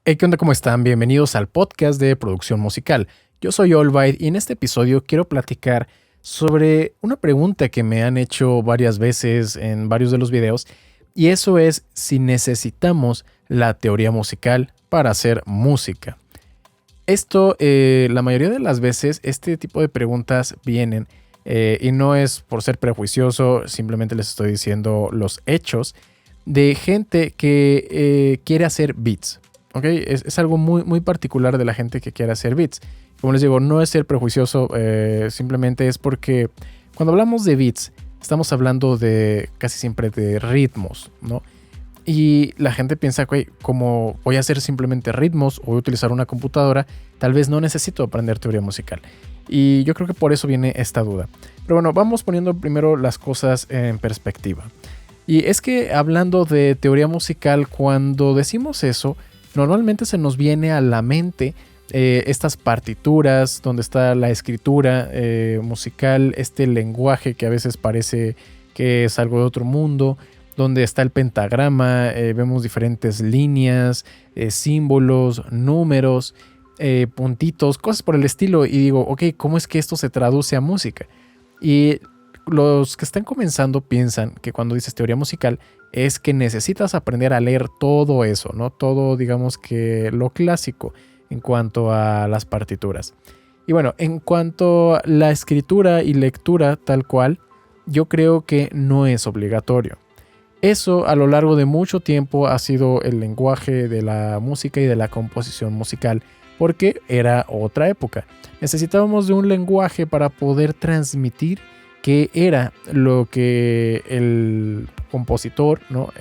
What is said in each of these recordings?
Hey, ¿qué onda? ¿Cómo están? Bienvenidos al podcast de producción musical. Yo soy Olvide y en este episodio quiero platicar sobre una pregunta que me han hecho varias veces en varios de los videos, y eso es si necesitamos la teoría musical para hacer música. Esto, la mayoría de las veces, este tipo de preguntas vienen, y no es por ser prejuicioso, simplemente les estoy diciendo los hechos de gente que quiere hacer beats. ¿Ok? Es algo muy particular de la gente que quiere hacer beats. Como les digo, no es ser prejuicioso, simplemente es porque cuando hablamos de beats, estamos hablando de casi siempre de ritmos, ¿no? Y la gente piensa que como voy a hacer simplemente ritmos o voy a utilizar una computadora, tal vez no necesito aprender teoría musical. Y yo creo que por eso viene esta duda. Pero bueno, vamos poniendo primero las cosas en perspectiva. Y es que hablando de teoría musical, cuando decimos eso, normalmente se nos viene a la mente estas partituras donde está la escritura musical, este lenguaje que a veces parece que es algo de otro mundo, donde está el pentagrama, vemos diferentes líneas, símbolos, números, puntitos, cosas por el estilo, y digo, ok, ¿cómo es que esto se traduce a música? Y los que están comenzando piensan que cuando dices teoría musical es que necesitas aprender a leer todo eso, ¿no? Todo, digamos que lo clásico en cuanto a las partituras. Y bueno, en cuanto a la escritura y lectura tal cual, yo creo que no es obligatorio. Eso a lo largo de mucho tiempo ha sido el lenguaje de la música y de la composición musical, porque era otra época. Necesitábamos de un lenguaje para poder transmitir qué era lo que el compositor, ¿no?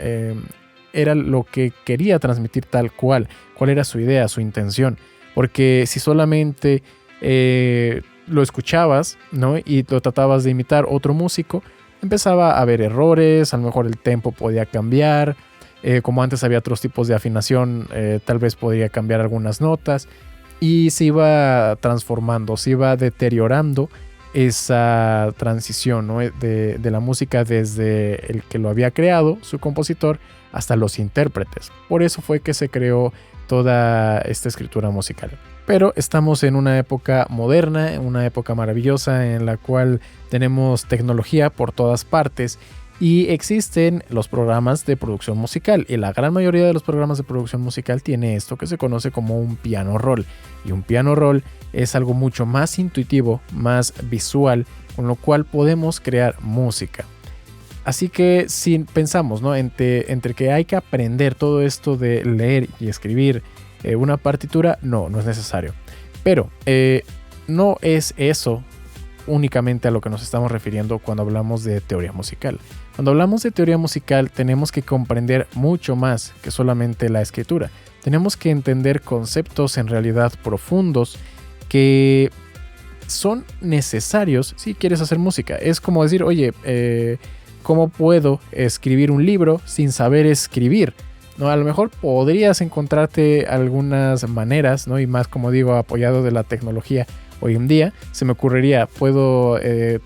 Era lo que quería transmitir tal cual era su idea, su intención. Porque si solamente lo escuchabas, ¿no? Y lo tratabas de imitar otro músico, empezaba a haber errores, a lo mejor el tempo podía cambiar, como antes había otros tipos de afinación, tal vez podría cambiar algunas notas, y se iba transformando, se iba deteriorando esa transición, ¿no? de la música desde el que lo había creado, su compositor, hasta los intérpretes. Por eso fue que se creó toda esta escritura musical. Pero estamos en una época moderna, en una época maravillosa en la cual tenemos tecnología por todas partes y existen los programas de producción musical, y la gran mayoría de los programas de producción musical tiene esto que se conoce como un piano roll, y un piano roll es algo mucho más intuitivo, más visual, con lo cual podemos crear música. Así que si pensamos, ¿no? entre que hay que aprender todo esto de leer y escribir una partitura, no es necesario. Pero no es eso únicamente a lo que nos estamos refiriendo cuando hablamos de teoría musical. Cuando hablamos de teoría musical tenemos que comprender mucho más que solamente la escritura. Tenemos que entender conceptos en realidad profundos que son necesarios si quieres hacer música. Es como decir, oye, ¿cómo puedo escribir un libro sin saber escribir? ¿No? A lo mejor podrías encontrarte algunas maneras, ¿no? Y más, como digo, apoyado de la tecnología. Hoy en día se me ocurriría, puedo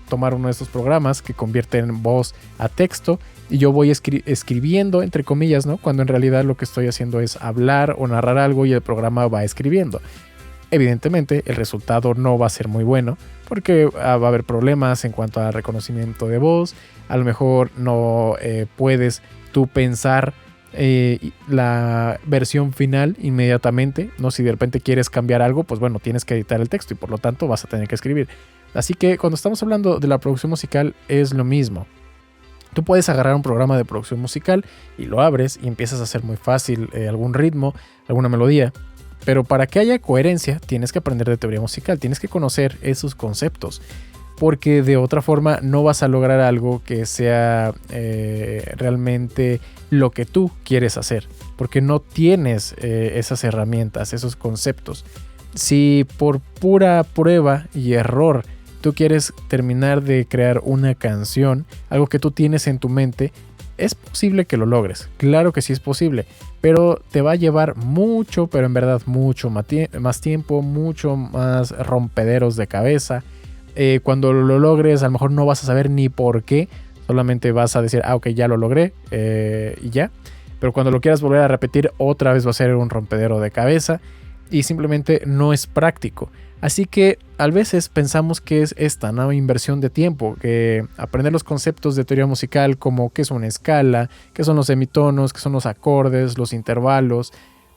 tomar uno de estos programas que convierten voz a texto y yo voy escribiendo, entre comillas, ¿no? Cuando en realidad lo que estoy haciendo es hablar o narrar algo y el programa va escribiendo. Evidentemente el resultado no va a ser muy bueno porque va a haber problemas en cuanto al reconocimiento de voz. A lo mejor no puedes tú pensar la versión final inmediatamente, ¿no? Si de repente quieres cambiar algo, pues bueno, tienes que editar el texto y por lo tanto vas a tener que escribir. Así que cuando estamos hablando de la producción musical es lo mismo. Tú puedes agarrar un programa de producción musical y lo abres y empiezas a hacer muy fácil algún ritmo, alguna melodía. Pero para que haya coherencia tienes que aprender de teoría musical, tienes que conocer esos conceptos, porque de otra forma no vas a lograr algo que sea realmente lo que tú quieres hacer, porque no tienes esas herramientas, esos conceptos. Si por pura prueba y error tú quieres terminar de crear una canción, algo que tú tienes en tu mente, es posible que lo logres, claro que sí es posible, pero te va a llevar mucho, pero en verdad mucho más tiempo, mucho más rompederos de cabeza. Cuando lo logres, a lo mejor no vas a saber ni por qué, solamente vas a decir, ok, ya lo logré y ya. pero cuando lo quieras volver a repetir otra vez va a ser un rompedero de cabeza y simplemente no es práctico. Así que a veces pensamos que es esta nueva inversión de tiempo, que aprender los conceptos de teoría musical como qué es una escala, qué son los semitonos, qué son los acordes, los intervalos,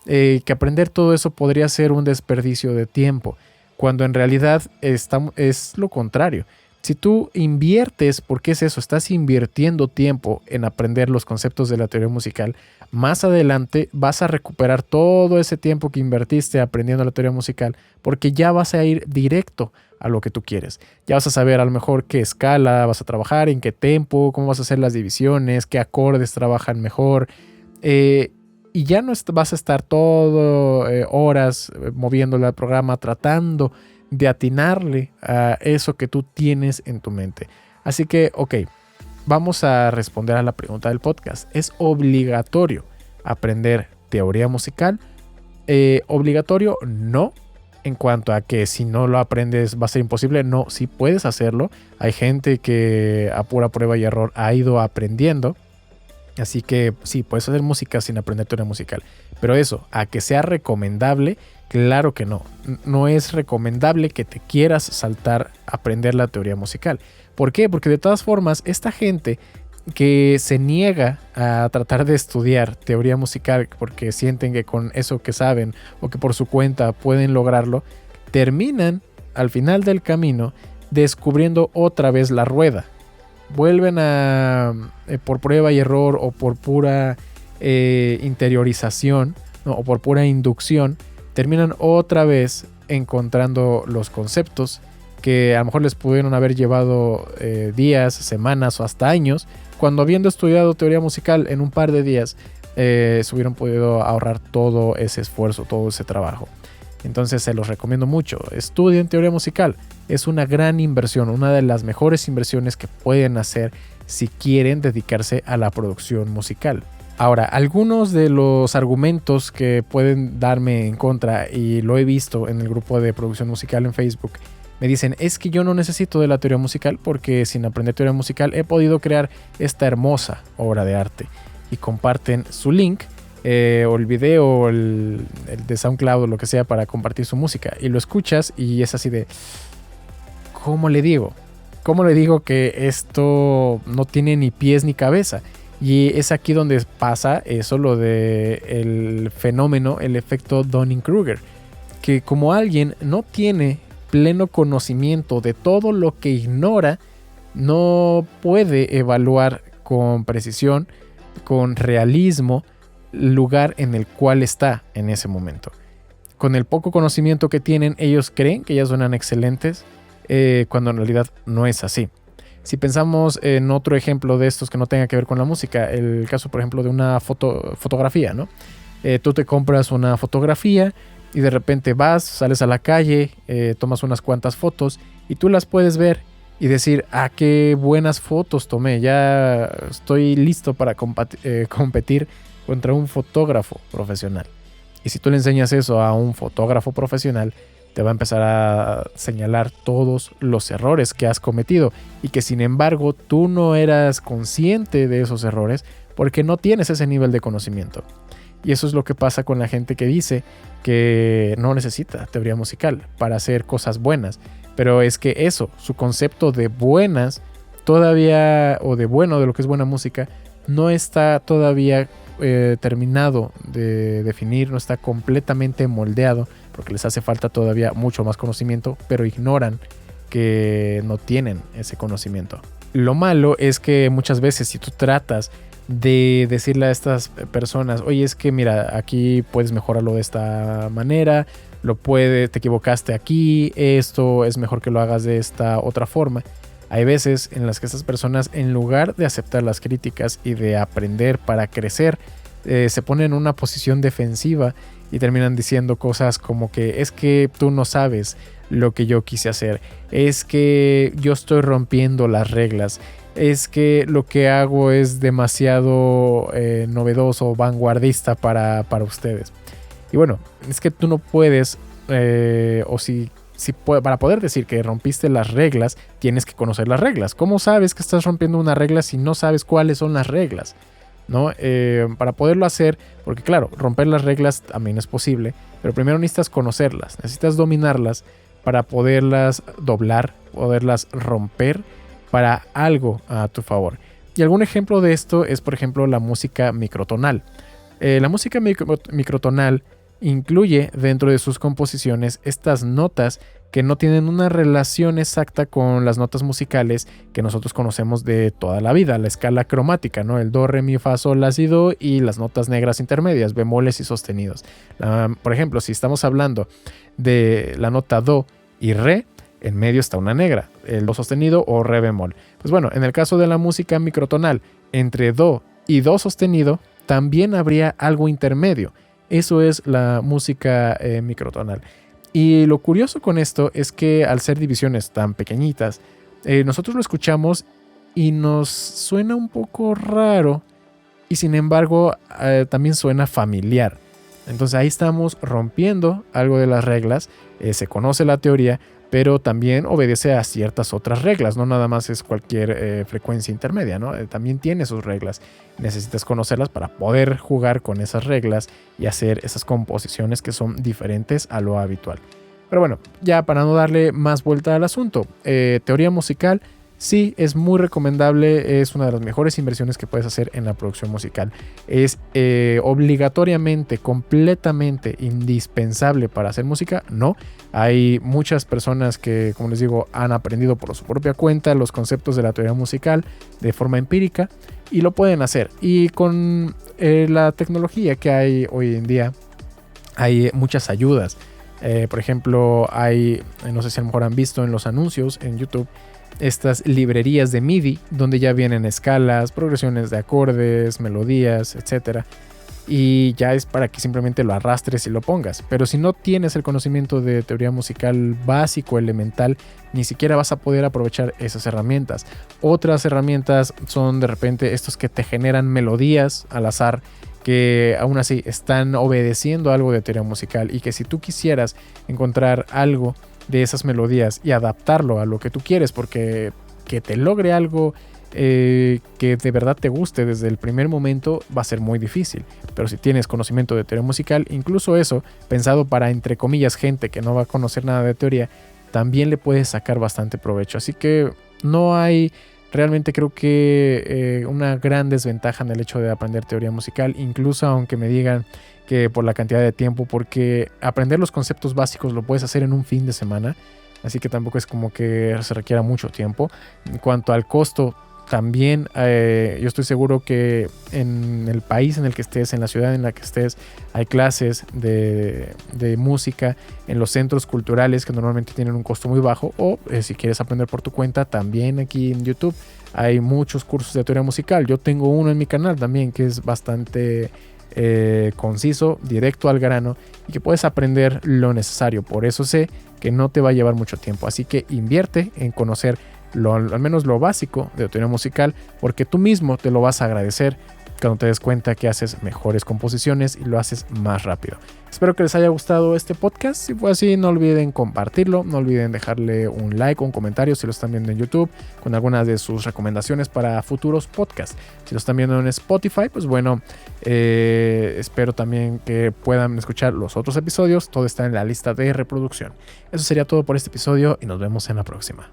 que aprender todo eso podría ser un desperdicio de tiempo, cuando en realidad es lo contrario. Si tú inviertes, porque es eso, estás invirtiendo tiempo en aprender los conceptos de la teoría musical, más adelante vas a recuperar todo ese tiempo que invertiste aprendiendo la teoría musical, porque ya vas a ir directo a lo que tú quieres. Ya vas a saber a lo mejor qué escala vas a trabajar, en qué tempo, cómo vas a hacer las divisiones, qué acordes trabajan mejor. Y ya no vas a estar todo horas moviéndole al programa tratando de atinarle a eso que tú tienes en tu mente. Así que, ok, vamos a responder a la pregunta del podcast. ¿Es obligatorio aprender teoría musical? ¿Obligatorio? No. En cuanto a que si no lo aprendes va a ser imposible. No, sí puedes hacerlo. Hay gente que a pura prueba y error ha ido aprendiendo. Así que sí, puedes hacer música sin aprender teoría musical. Pero eso, a que sea recomendable, claro que no. No es recomendable que te quieras saltar a aprender la teoría musical. ¿Por qué? Porque de todas formas, esta gente que se niega a tratar de estudiar teoría musical porque sienten que con eso que saben o que por su cuenta pueden lograrlo, terminan al final del camino descubriendo otra vez la rueda. Vuelven a, por prueba y error o por pura interiorización, ¿no? O por pura inducción, terminan otra vez encontrando los conceptos que a lo mejor les pudieron haber llevado días, semanas o hasta años, cuando habiendo estudiado teoría musical en un par de días se hubieran podido ahorrar todo ese esfuerzo, todo ese trabajo. Entonces se los recomiendo mucho. Estudien teoría musical. Es una gran inversión, una de las mejores inversiones que pueden hacer si quieren dedicarse a la producción musical. Ahora, algunos de los argumentos que pueden darme en contra, y lo he visto en el grupo de producción musical en Facebook, me dicen, es que yo no necesito de la teoría musical porque sin aprender teoría musical he podido crear esta hermosa obra de arte. Y comparten su link o el video o el de SoundCloud o lo que sea para compartir su música. Y lo escuchas y es así de... ¿Cómo le digo? ¿Cómo le digo que esto no tiene ni pies ni cabeza? Y es aquí donde pasa eso, lo de el fenómeno, el efecto Dunning-Kruger. Que como alguien no tiene pleno conocimiento de todo lo que ignora, no puede evaluar con precisión, con realismo, el lugar en el cual está en ese momento. Con el poco conocimiento que tienen, ellos creen que ya suenan excelentes, cuando en realidad no es así. Si pensamos en otro ejemplo de estos que no tenga que ver con la música, el caso por ejemplo de una fotografía, ¿no? Tú te compras una fotografía y de repente sales a la calle, tomas unas cuantas fotos y tú las puedes ver y decir, qué buenas fotos tomé, ya estoy listo para competir contra un fotógrafo profesional. Y si tú le enseñas eso a un fotógrafo profesional, te va a empezar a señalar todos los errores que has cometido y que sin embargo tú no eras consciente de esos errores porque no tienes ese nivel de conocimiento. Y eso es lo que pasa con la gente que dice que no necesita teoría musical para hacer cosas buenas. Pero es que eso, su concepto de buenas todavía, o de bueno, de lo que es buena música, no está todavía terminado de definir, no está completamente moldeado, porque les hace falta todavía mucho más conocimiento, pero ignoran que no tienen ese conocimiento. Lo malo es que muchas veces si tú tratas de decirle a estas personas, oye, es que mira, aquí puedes mejorarlo de esta manera, te equivocaste aquí, esto es mejor que lo hagas de esta otra forma. Hay veces en las que estas personas, en lugar de aceptar las críticas y de aprender para crecer, se ponen en una posición defensiva y terminan diciendo cosas como que es que tú no sabes lo que yo quise hacer, es que yo estoy rompiendo las reglas, es que lo que hago es demasiado novedoso o vanguardista para ustedes. Y bueno, es que tú no puedes, para poder decir que rompiste las reglas, tienes que conocer las reglas. ¿Cómo sabes que estás rompiendo una regla si no sabes cuáles son las reglas? ¿no? Para poderlo hacer, porque claro, romper las reglas también es posible, pero primero necesitas conocerlas, necesitas dominarlas para poderlas doblar, poderlas romper para algo a tu favor. Y algún ejemplo de esto es, por ejemplo, la música microtonal. La música microtonal incluye dentro de sus composiciones estas notas que no tienen una relación exacta con las notas musicales que nosotros conocemos de toda la vida, la escala cromática, ¿no? El do, re, mi, fa, sol, la, si, do y las notas negras intermedias, bemoles y sostenidos. Por ejemplo, si estamos hablando de la nota do y re, en medio está una negra, el do sostenido o re bemol. Pues bueno, en el caso de la música microtonal, entre do y do sostenido, también habría algo intermedio. Eso es la música microtonal. Y lo curioso con esto es que al ser divisiones tan pequeñitas, nosotros lo escuchamos y nos suena un poco raro y sin embargo también suena familiar. Entonces ahí estamos rompiendo algo de las reglas, se conoce la teoría, pero también obedece a ciertas otras reglas, no nada más es cualquier frecuencia intermedia, ¿no? También tiene sus reglas, necesitas conocerlas para poder jugar con esas reglas y hacer esas composiciones que son diferentes a lo habitual. Pero bueno, ya para no darle más vuelta al asunto, teoría musical, sí, es muy recomendable, es una de las mejores inversiones que puedes hacer en la producción musical. Es obligatoriamente, completamente indispensable para hacer música, no. Hay muchas personas que, como les digo, han aprendido por su propia cuenta los conceptos de la teoría musical de forma empírica y lo pueden hacer. Y con la tecnología que hay hoy en día, hay muchas ayudas. Por ejemplo, hay, no sé si a lo mejor han visto en los anuncios en YouTube, estas librerías de MIDI donde ya vienen escalas, progresiones de acordes, melodías, etc. Y ya es para que simplemente lo arrastres y lo pongas. Pero si no tienes el conocimiento de teoría musical básico, elemental, ni siquiera vas a poder aprovechar esas herramientas. Otras herramientas son de repente estos que te generan melodías al azar, que aún así están obedeciendo algo de teoría musical y que si tú quisieras encontrar algo de esas melodías y adaptarlo a lo que tú quieres, porque que te logre algo que de verdad te guste desde el primer momento va a ser muy difícil. Pero si tienes conocimiento de teoría musical, incluso eso, pensado para entre comillas gente que no va a conocer nada de teoría, también le puedes sacar bastante provecho. Así que no hay realmente, creo que una gran desventaja en el hecho de aprender teoría musical, incluso aunque me digan que por la cantidad de tiempo, porque aprender los conceptos básicos lo puedes hacer en un fin de semana, así que tampoco es como que se requiera mucho tiempo. En cuanto al costo, también yo estoy seguro que en el país en el que estés, en la ciudad en la que estés, hay clases de música en los centros culturales que normalmente tienen un costo muy bajo, o si quieres aprender por tu cuenta, también aquí en YouTube hay muchos cursos de teoría musical. Yo tengo uno en mi canal también que es bastante conciso, directo al grano y que puedes aprender lo necesario. Por eso sé que no te va a llevar mucho tiempo, así que invierte en conocer al menos lo básico de teoría musical, porque tú mismo te lo vas a agradecer cuando te des cuenta que haces mejores composiciones y lo haces más rápido. Espero que les haya gustado este podcast. Si fue así, no olviden compartirlo, no olviden dejarle un like o un comentario si lo están viendo en YouTube con algunas de sus recomendaciones para futuros podcasts. Si lo están viendo en Spotify, pues bueno, espero también que puedan escuchar los otros episodios. Todo está en la lista de reproducción. Eso sería todo por este episodio y nos vemos en la próxima.